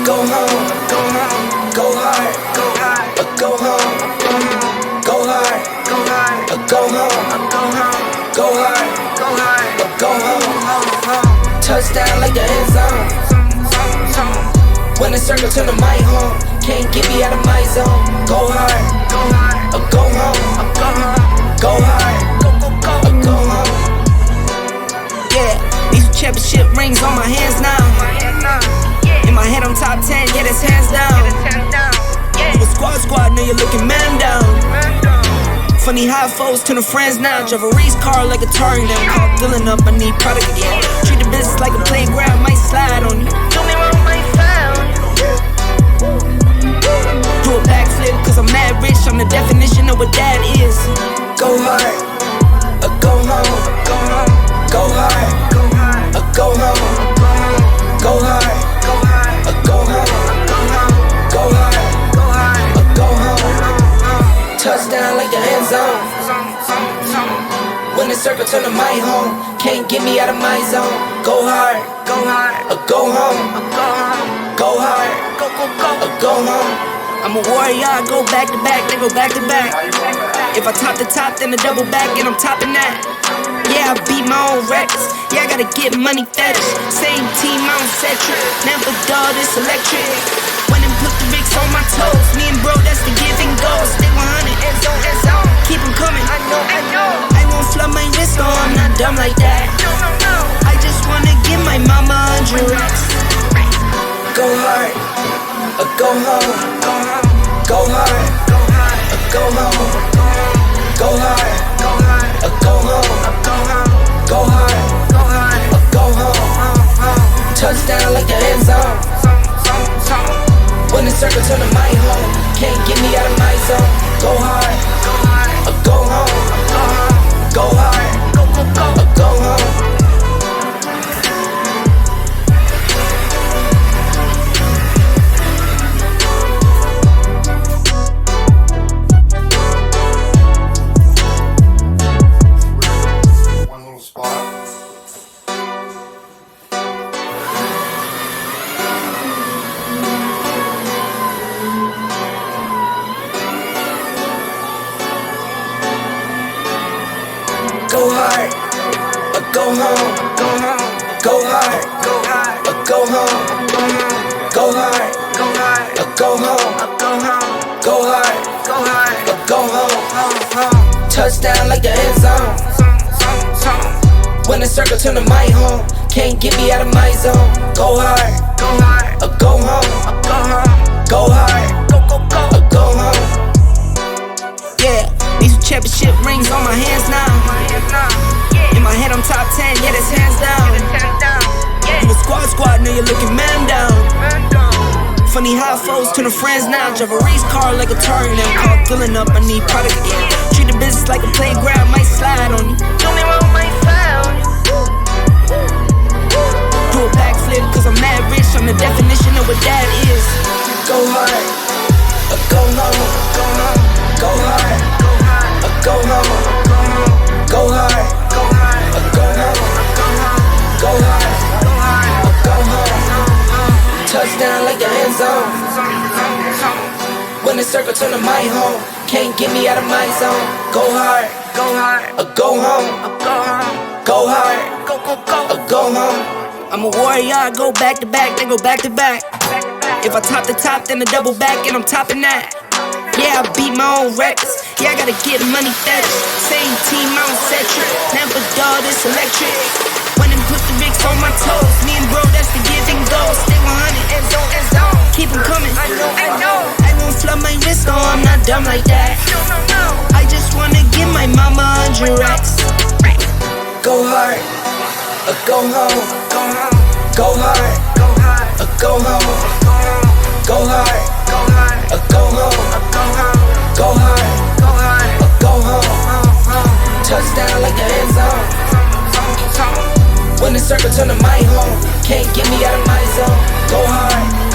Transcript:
go home, go hard, go home, go hard, go home, go hard, go home. Touchdown like the end zone. When the circle turn to my home, can't get me out of my zone. Go hard, go home, go hard, go home. Yeah, these championship rings on my hands now. In my head I'm top 10, yeah, that's hands down. You a squad, now you're looking man down. Funny how foes turn to friends now. Drive a race car like a Atari now. Call filling up, I need product again. Treat the business like a playground, might slide on you. Do me wrong, might foul. Do a backflip, cause I'm mad rich. I'm the definition of what that is. Go hard, go home, go hard, go hard, go home, go hard, go hard, go home. Touchdown like the end zone. When the circle turn to my home, can't get me out of my zone. Go hard, go home, go hard, go home. I'm a warrior, I go back to back, then go back to back. If I top the top, then a double back, and I'm topping that. Yeah, I beat my own records. Yeah, I gotta get money fetish. Same team, I don't set you. Never dull, this electric. When and put the Vicks on my toes. Me and bro, that's the give and go. Stay 100, end zone. Keep them coming, I know. I won't flood my wrist, no, I'm not dumb like that. I just wanna give my mama 100 racks. Go hard, go home, go hard, go home, go hard, go home, go hard, go home. Touchdown like the end zone. When the circle turn to my home, can't get me out of my zone. Go hard, go home, go hard, go home. Go hard, go home, go hard, go home, go hard, go home, go hard, go home. Touchdown like the end zone. When the circle turn to my home, can't get me out of my zone. Go hard, go home, go hard, go home. Yeah, these championship rings on my hands now. In my head I'm top 10, yeah, that's hands down. You a squad, now you're looking man down. Funny how foes turn to friends now. Drive a race car like a Atari now. Call filling up, I need product again. Treat the business like a playground, might slide on you. Do me wrong, might foul. Do a backflip, cause I'm mad rich. I'm the definition of what that is. Go hard, go home, go hard, go home, go hard, go home, go hard, go home. Touchdown like the end zone. When the circle turn to my home, can't get me out of my zone. Go hard, go home, go hard, go home. I'm a warrior, I go back to back, then go back to back. If I top the top, then a double back, and I'm topping that. Yeah, I beat my own records. Yeah, I gotta get money fetish. Same team, I don't set you. Never dull, this electric. When and put the Vicks on my toes. Me and bro, that's the give and go. Stay 100, end zone. Keep them coming, I know. I won't flood my wrist, no, I'm not dumb like that. I just wanna give my mama 100 racks. Go hard, go home, go hard, go home, go hard, go home, go hard, go home. Touchdown like the end zone. When the circle turn to my home, can't get me out of my zone. Go hard,